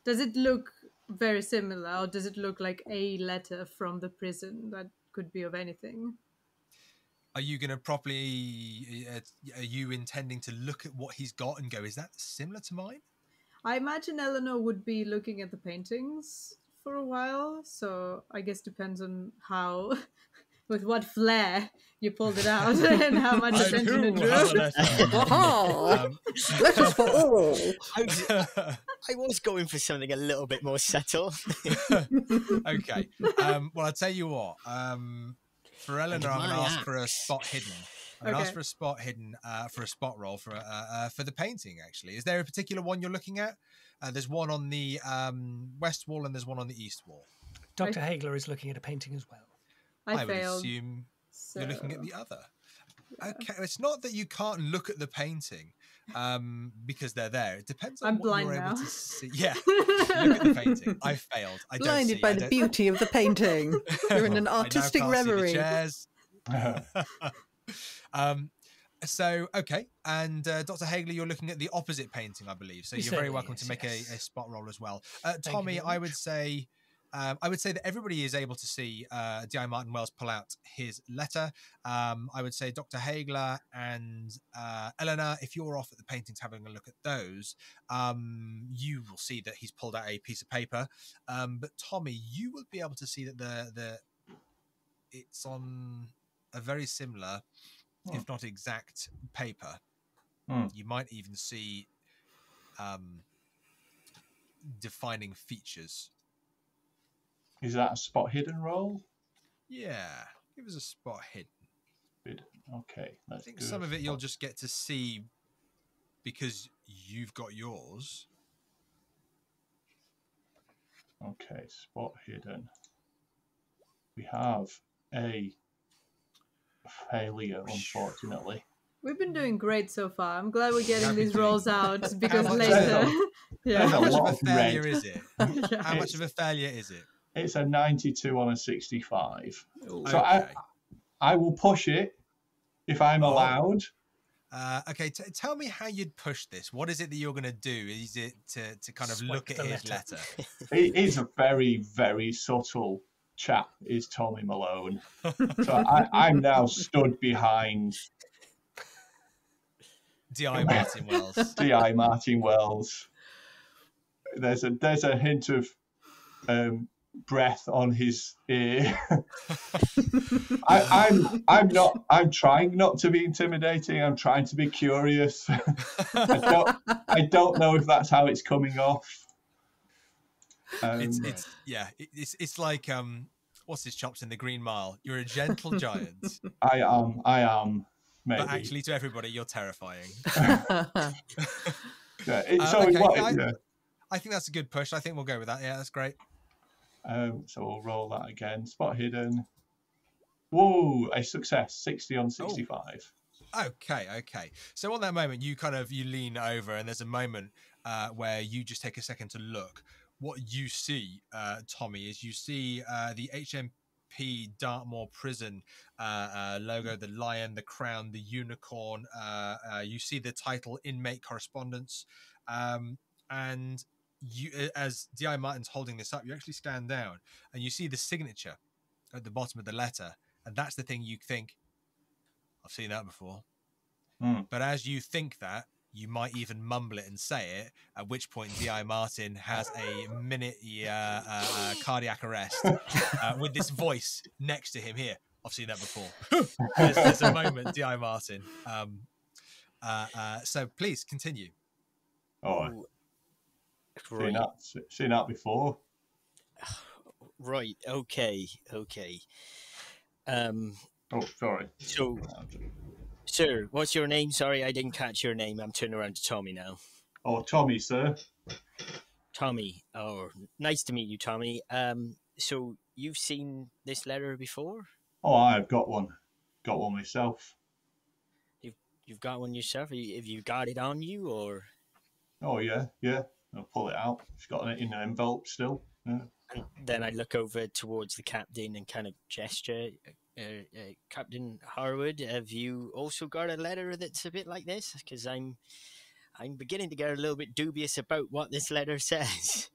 Does it look very similar, or does it look like a letter from the prison that could be of anything? Are you going to properly, are you intending to look at what he's got and go, is that similar to mine? I imagine Eleanor would be looking at the paintings for a while, so I guess depends on how, with what flair you pulled it out and how much attention it drew. Letters for all. I was going for something a little bit more subtle. Okay. Well, I'll tell you what. For Eleanor, I'm going to ask for a spot hidden. I'm going to ask for a spot hidden for a spot roll for the painting, actually. Is there a particular one you're looking at? There's one on the west wall and there's one on the east wall. Dr. Haigler is looking at a painting as well. I would assume you're looking at the other. Okay, it's not that you can't look at the painting because they're there. It depends on what you're able to see. Yeah, look at the painting. I failed. I don't Blinded see. by the beauty of the painting. You're in an artistic reverie. So, okay. And Dr. Haigler, you're looking at the opposite painting, I believe. So you're very welcome to make a spot roll as well. Tommy, I would say that everybody is able to see D.I. Martin Wells pull out his letter. I would say Dr. Haigler and Eleanor, if you're off at the paintings having a look at those, you will see that he's pulled out a piece of paper. But Tommy, you will be able to see that it's on a very similar, if not exact, paper. You might even see defining features. Is that a spot hidden roll? Yeah, give us a spot hidden. Okay, I think some of it you'll just get to see because you've got yours. Okay, spot hidden. We have a failure, unfortunately. We've been doing great so far. I'm glad we're getting these rolls out because How much later. How much of a of failure red. is it? How much of a failure is it? It's a 92 on a 65. Ooh. So Okay. I will push it if I'm allowed. Okay, tell me how you'd push this. What is it that you're going to do? Is it to kind of Swipe look at the his letter. It is a very, very subtle chap, is Tommy Malone. So I'm now stood behind D.I. Martin Wells. D.I. Martin Wells. There's a hint of breath on his ear. I'm trying not to be intimidating. I'm trying to be curious. I don't know if that's how it's coming off. It's like what's his chops in the Green Mile? You're a gentle giant. I am. Maybe. But actually, to everybody, you're terrifying. I think that's a good push. I think we'll go with that. Yeah, that's great. So we'll roll that again. Spot hidden. Whoa, a success. 60 on 65. Okay. So on that moment, you lean over, and there's a moment where you just take a second to look. What you see, Tommy, is you see the HMP Dartmoor Prison logo, the lion, the crown, the unicorn. You see the title "Inmate Correspondence," and you, as D.I. Martin's holding this up, you actually stand down and you see the signature at the bottom of the letter, and that's the thing you think, I've seen that before. But as you think that, you might even mumble it and say it, at which point D.I. Martin has a minute cardiac arrest with this voice next to him here. I've seen that before. there's a moment, D.I. Martin. So please continue. Oh, right. Seen that before. Right. Okay. Oh, sorry. So, sir, what's your name? Sorry, I didn't catch your name. I'm turning around to Tommy now. Oh, Tommy, sir. Tommy. Oh, nice to meet you, Tommy. So you've seen this letter before? Oh, I've got one. Got one myself. You've got one yourself? Have you got it on you, or? Oh, yeah. I'll pull it out. It's got it in an envelope still. Yeah. And then I look over towards the captain and kind of gesture. Captain Harwood, have you also got a letter that's a bit like this? Because I'm beginning to get a little bit dubious about what this letter says.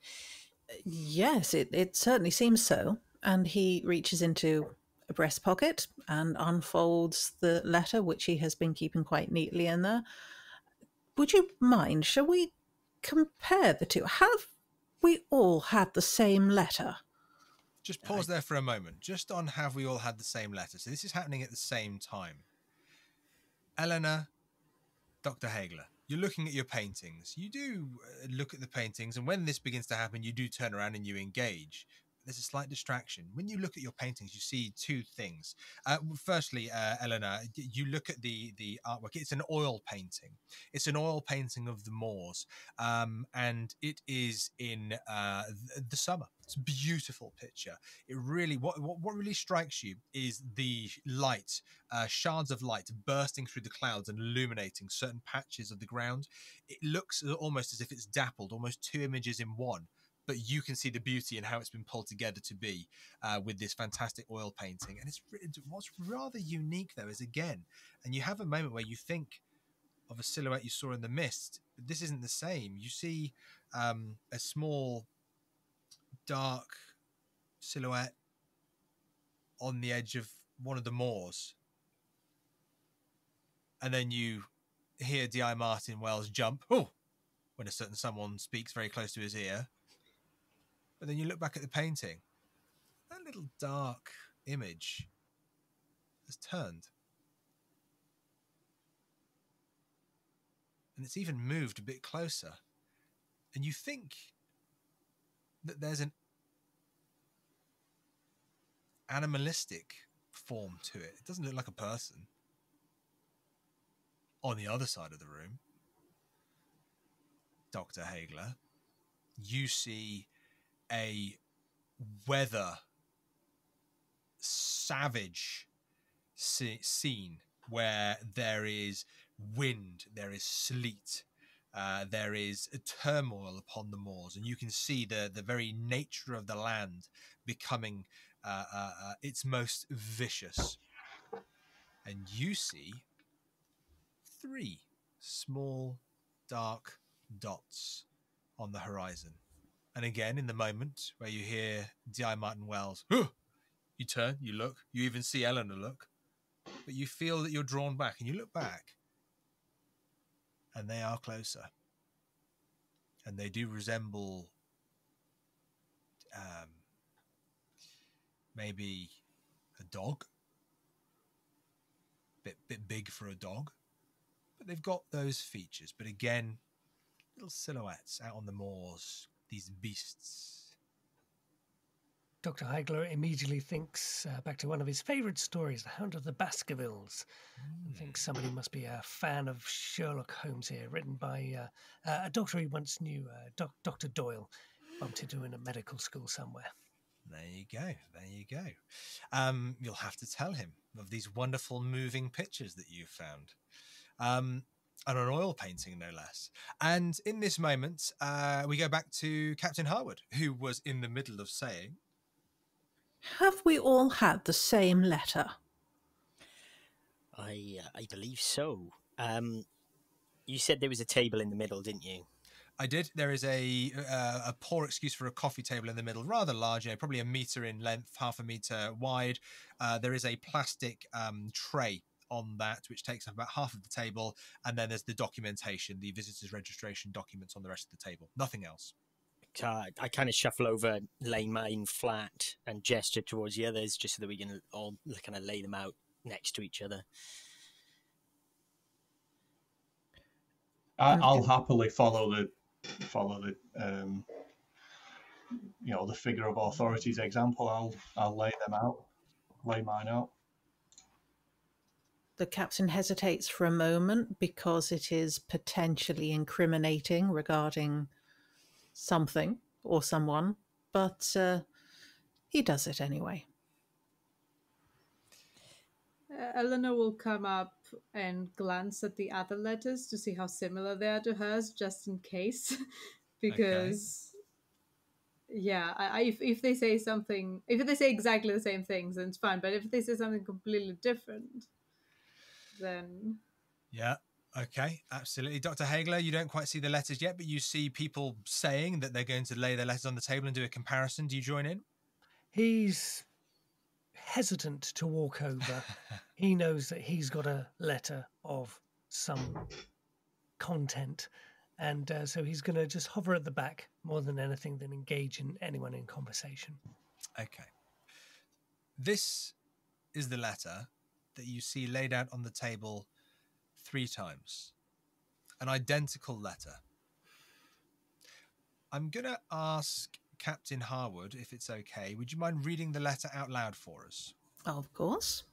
Yes, it certainly seems so. And he reaches into a breast pocket and unfolds the letter, which he has been keeping quite neatly in there. Would you mind, shall we compare the two? Have we all had the same letter? Just pause there for a moment. Just on have we all had the same letter. So this is happening at the same time. Eleanor, Dr. Haigler, you're looking at your paintings. You do look at the paintings, and when this begins to happen, you do turn around and you engage. There's a slight distraction. When you look at your paintings, you see two things. Firstly, Eleanor, you look at the artwork. It's an oil painting. It's an oil painting of the moors, and it is in the summer. It's a beautiful picture. It really, what really strikes you is the light, shards of light bursting through the clouds and illuminating certain patches of the ground. It looks almost as if it's dappled, almost two images in one. But you can see the beauty and how it's been pulled together to be with this fantastic oil painting. And what's rather unique, though, is again, and you have a moment where you think of a silhouette you saw in the mist, but this isn't the same. You see a small, dark silhouette on the edge of one of the moors. And then you hear D.I. Martin Wells jump, oh, when a certain someone speaks very close to his ear. But then you look back at the painting, that little dark image has turned. And it's even moved a bit closer. And you think that there's an animalistic form to it. It doesn't look like a person. On the other side of the room, Dr. Haigler, you see a weather savage scene where there is wind, there is sleet, there is a turmoil upon the moors, and you can see the very nature of the land becoming its most vicious. And you see 3 small dark dots on the horizon. And again, in the moment where you hear D.I. Martin Wells, you turn, you look, you even see Eleanor look, but you feel that you're drawn back, and you look back, and they are closer. And they do resemble maybe a dog, bit big for a dog, but they've got those features. But again, little silhouettes out on the moors, these beasts. Dr. Haigler immediately thinks back to one of his favourite stories, The Hound of the Baskervilles, and thinks somebody must be a fan of Sherlock Holmes here, written by a doctor he once knew, Dr. Doyle, bumped into in a medical school somewhere. There you go. You'll have to tell him of these wonderful moving pictures that you've found. And an oil painting, no less. And in this moment, we go back to Captain Harwood, who was in the middle of saying, Have we all had the same letter? I believe so. You said there was a table in the middle, didn't you? I did. There is a poor excuse for a coffee table in the middle, rather large, probably 1 meter in length, 0.5 meter wide. There is a plastic tray on that, which takes up about half of the table, and then there's the documentation, the visitor's registration documents on the rest of the table. Nothing else. I kind of shuffle over, lay mine flat, and gesture towards the others, just so that we can all kind of lay them out next to each other. I'll happily follow the the figure of authority's example. I'll lay mine out. The captain hesitates for a moment because it is potentially incriminating regarding something or someone, but he does it anyway. Eleanor will come up and glance at the other letters to see how similar they are to hers, just in case. Because, if they say something, if they say exactly the same things, then it's fine. But if they say something completely different, then... Yeah, okay, absolutely. Dr. Haigler, you don't quite see the letters yet, but you see people saying that they're going to lay their letters on the table and do a comparison. Do you join in? He's hesitant to walk over. He knows that he's got a letter of some content, and so he's going to just hover at the back more than anything than engage in anyone in conversation. Okay. This is the letter that you see laid out on the table 3 times. An identical letter. I'm going to ask Captain Harwood, if it's okay, would you mind reading the letter out loud for us? Of course.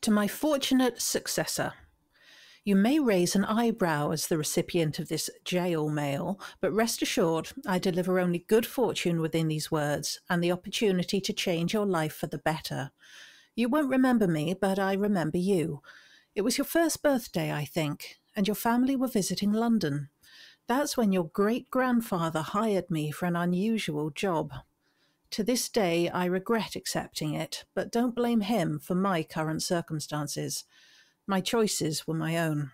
To my fortunate successor, you may raise an eyebrow as the recipient of this jail mail, but rest assured I deliver only good fortune within these words and the opportunity to change your life for the better. You won't remember me, but I remember you. It was your first birthday, I think, and your family were visiting London. That's when your great-grandfather hired me for an unusual job. To this day, I regret accepting it, but don't blame him for my current circumstances. My choices were my own.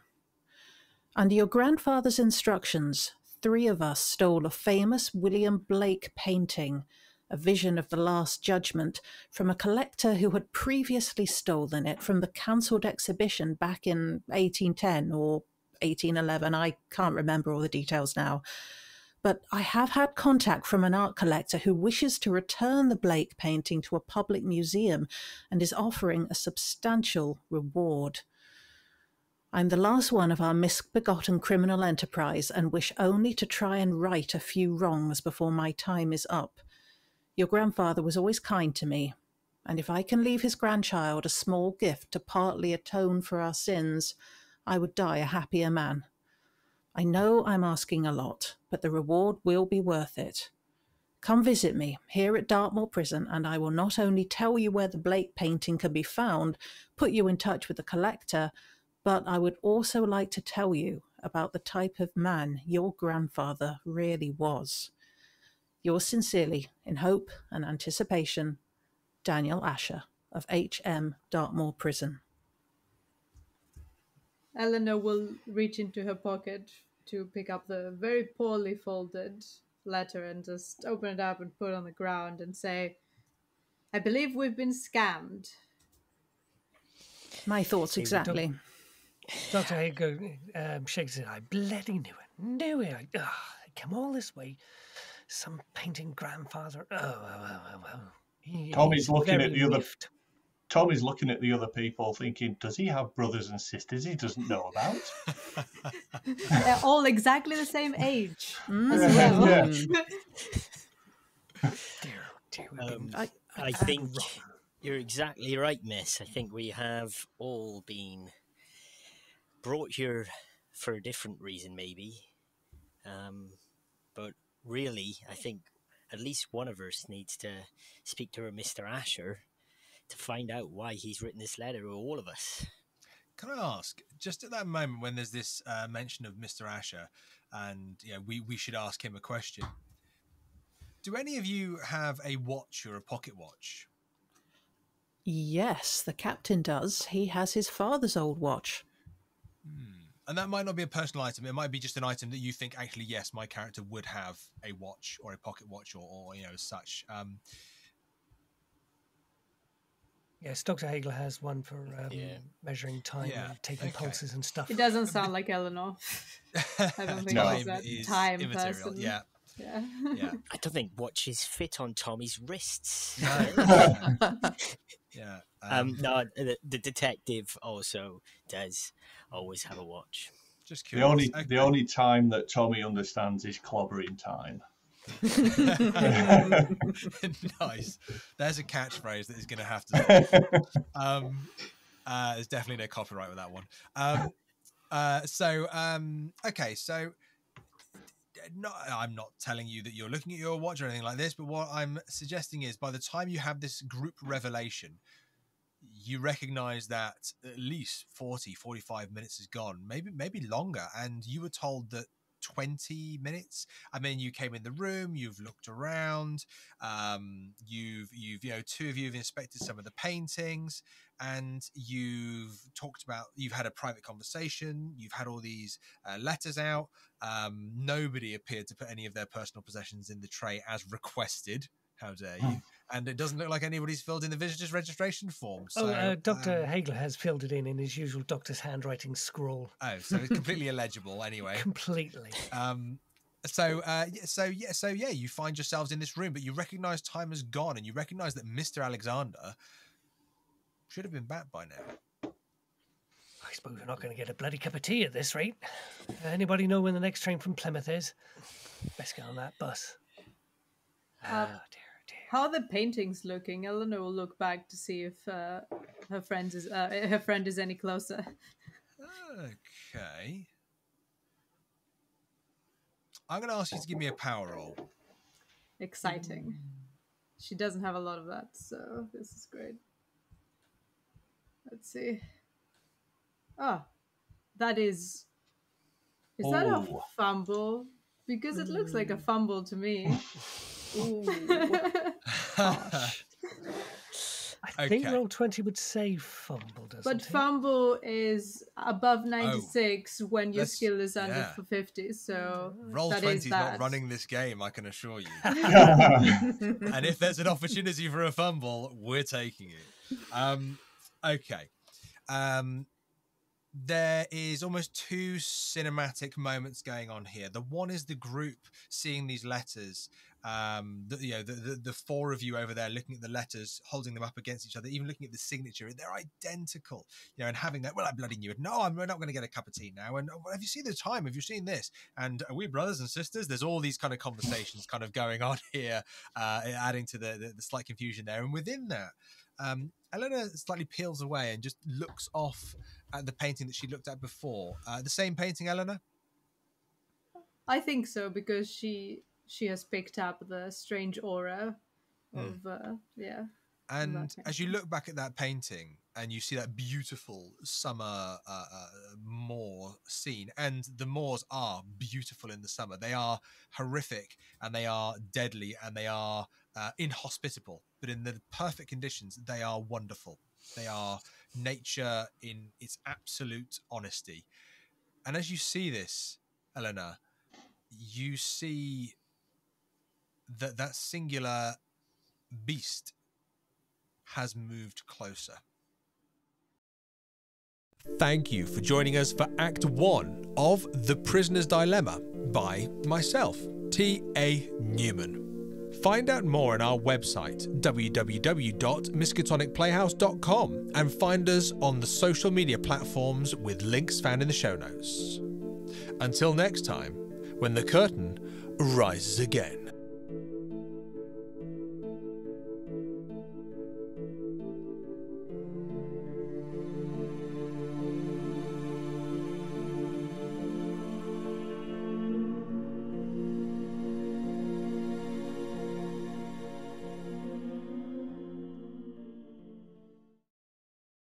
Under your grandfather's instructions, 3 of us stole a famous William Blake painting, a vision of the Last Judgment, from a collector who had previously stolen it from the cancelled exhibition back in 1810 or 1811. I can't remember all the details now. But I have had contact from an art collector who wishes to return the Blake painting to a public museum and is offering a substantial reward. I'm the last one of our misbegotten criminal enterprise and wish only to try and right a few wrongs before my time is up. Your grandfather was always kind to me, and if I can leave his grandchild a small gift to partly atone for our sins, I would die a happier man. I know I'm asking a lot, but the reward will be worth it. Come visit me here at Dartmoor Prison, and I will not only tell you where the Blake painting can be found, put you in touch with the collector, but I would also like to tell you about the type of man your grandfather really was. Yours sincerely, in hope and anticipation, Daniel Asher of HM Dartmoor Prison. Eleanor will reach into her pocket to pick up the very poorly folded letter and just open it up and put it on the ground and say, I believe we've been scammed. My thoughts exactly. Dr. Haigler shakes his head. I bloody knew it. I came all this way. Some painting grandfather. Tommy's looking at the other people thinking, does he have brothers and sisters he doesn't know about? They're all exactly the same age as well. Yeah. I think you're exactly right, miss. I think we have all been brought here for a different reason, maybe. But really, I think at least one of us needs to speak to Mr. Asher to find out why he's written this letter to all of us. Can I ask, just at that moment when there's this mention of Mr. Asher, and we should ask him a question, do any of you have a watch or a pocket watch? Yes, the captain does. He has his father's old watch. And that might not be a personal item. It might be just an item that you think, actually, yes, my character would have a watch or a pocket watch or you know, as such. Yes, Dr. Haigler has one for measuring time and taking pulses and stuff. It doesn't sound like Eleanor. I don't think she's a time person. Yeah. I don't think watches fit on Tommy's wrists. Yeah. No, the detective also does always have a watch. Just curious. The only time that Tommy understands is clobbering time. Nice. There's a catchphrase that is going to have to. There's definitely no copyright with that one. Okay, so I'm not telling you that you're looking at your watch or anything like this, but what I'm suggesting is by the time you have this group revelation, you recognize that at least 45 minutes has gone, maybe longer, and you were told that 20 minutes. I mean, you came in the room, you've looked around, you've two of you have inspected some of the paintings, and you've had a private conversation, you've had all these letters out. Nobody appeared to put any of their personal possessions in the tray as requested. How dare you? And it doesn't look like anybody's filled in the visitor's registration form. So, Dr. Haigler has filled it in his usual doctor's handwriting scrawl. Oh, so it's completely illegible anyway. Completely. You find yourselves in this room, but you recognise time has gone, and you recognise that Mr. Alexander should have been back by now. I suppose we're not going to get a bloody cup of tea at this rate. Anybody know when the next train from Plymouth is? Best get on that bus. Dear. How are the paintings looking? Eleanor will look back to see if her friend is any closer. Okay. I'm going to ask you to give me a power roll. Exciting. She doesn't have a lot of that, so this is great. Let's see. Oh, that is that a fumble? Because it looks like a fumble to me. Ooh. I think roll 20 would say fumble, doesn't but it? Fumble is above 96 when your skill is under 50, so roll 20 is not running this game, I can assure you. And if there's an opportunity for a fumble, we're taking it. Okay. There is almost two cinematic moments going on here. The one is the group seeing these letters. The four of you over there looking at the letters, holding them up against each other, even looking at the signature. They're identical, and having that. Well, I bloody knew it. No, we're not going to get a cup of tea now. And have you seen the time? Have you seen this? And are we brothers and sisters? There's all these kind of conversations kind of going on here, adding to the slight confusion there. And within that, Eleanor slightly peels away and just looks off at the painting that she looked at before. The same painting, Eleanor? I think so, because she has picked up the strange aura of, And as you look back at that painting and you see that beautiful summer moor scene, and the moors are beautiful in the summer. They are horrific and they are deadly and they are inhospitable, but in the perfect conditions, they are wonderful. They are nature in its absolute honesty. And as you see this, Eleanor, you see that singular beast has moved closer. Thank you for joining us for Act 1 of The Prisoner's Dilemma by myself, T.A. Newman. Find out more on our website, www.miskatonicplayhouse.com, and find us on the social media platforms with links found in the show notes. Until next time, when the curtain rises again.